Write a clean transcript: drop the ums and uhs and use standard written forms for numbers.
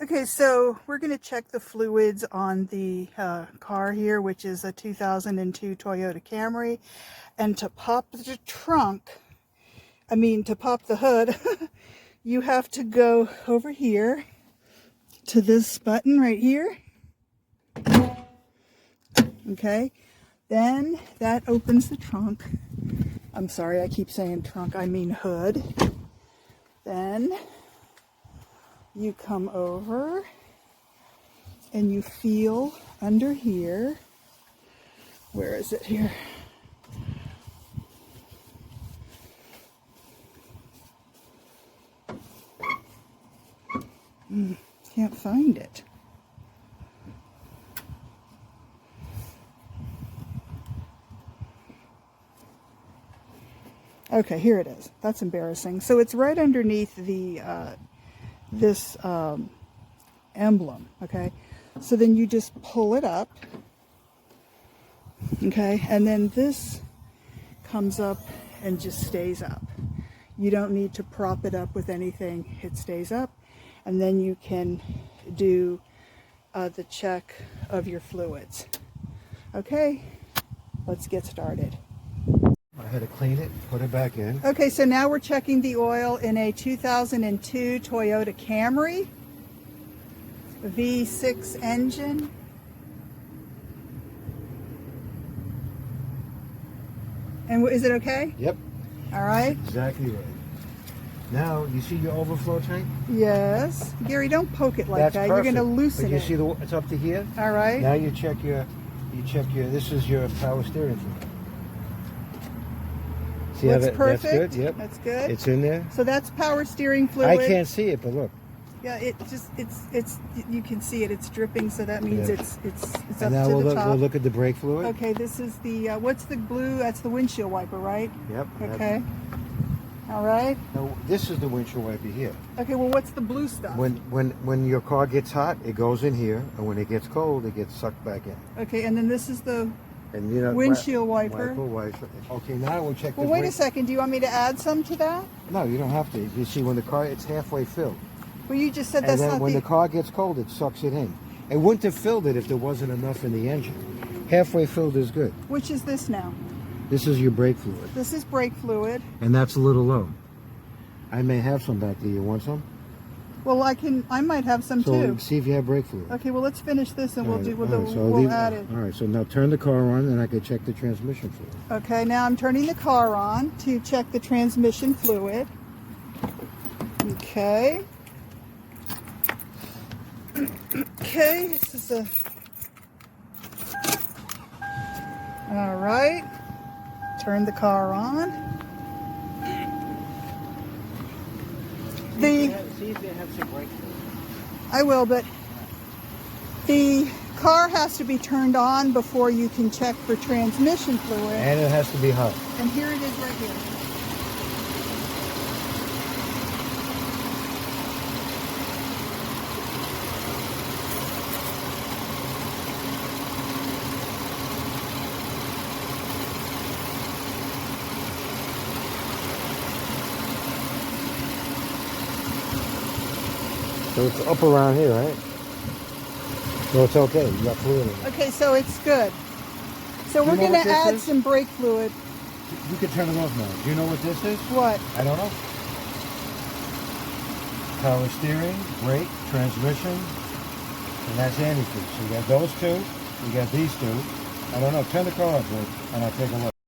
Okay, so we're going to check the fluids on the car here, which is a 2002 Toyota Camry. And to pop the to pop the hood, you have to go over here to this button right here. Okay, then that opens the trunk. I'm sorry, I keep saying trunk, I mean hood. Then you come over and you feel under here. Where is it here? Can't find it. Okay, here it is. That's embarrassing. So it's right underneath the this emblem. Okay, so then you just pull it up. Okay, and then this comes up and just stays up. You don't need to prop it up with anything. It stays up, and then you can do the check of your fluids. Okay, let's get started. I had to clean it, put it back in. Okay, so now we're checking the oil in a 2002 Toyota Camry V6 engine. And is it okay? Yep. All right. Exactly right. Now, you see your overflow tank? Yes. Gary, don't poke it like That's that. perfect. You're going to loosen but you it. see it's up to here? All right. Now you check your, this is your power steering fluid. See how Looks perfect. That's good? Yep. That's good. It's in there. So that's power steering fluid. I can't see it, but look. Yeah, it's you can see it. It's dripping, so that means it's up And now to the we'll top. we'll look at the brake fluid. Okay, this is the what's the blue? That's the windshield wiper, right? Yep. Okay. All right. Now, this is the windshield wiper here. Okay, well, what's the blue stuff? When your car gets hot, it goes in here, and when it gets cold, it gets sucked back in. Okay, and then this is the And you know, windshield wiper. Wiper. Okay, now we'll check Well, the wait a brake. second. Do you want me to add some to that? No, you don't have to. You see, when the car, it's halfway filled. Well, you just said And that's then not when the car gets cold, it sucks it in. It wouldn't have filled it if there wasn't enough in the engine. Halfway filled is good. Which is this now? This is your brake fluid. This is brake fluid. And that's a little low. I may have some back there. You want some? Well, I might have some So too. see if you have brake fluid. Okay, well, let's finish this and we'll So add it. All right, so now turn the car on and I can check the transmission fluid. Okay, now I'm turning the car on to check the transmission fluid. Okay. Okay, this is a... All right. Turn the car on. See if they have some brake fluid. I will, but the car has to be turned on before you can check for transmission fluid. And it has to be hot. And here it is right here. So it's up around here, right? So it's okay. You got fluid in it. Okay, so it's good. So we're going to add some brake fluid. You can turn it off now. Do you know what this is? What? I don't know. Power steering, brake, transmission, and that's antifreeze. So you got those two. You got these two. I don't know. Turn the car off, Rick, and I'll take a look.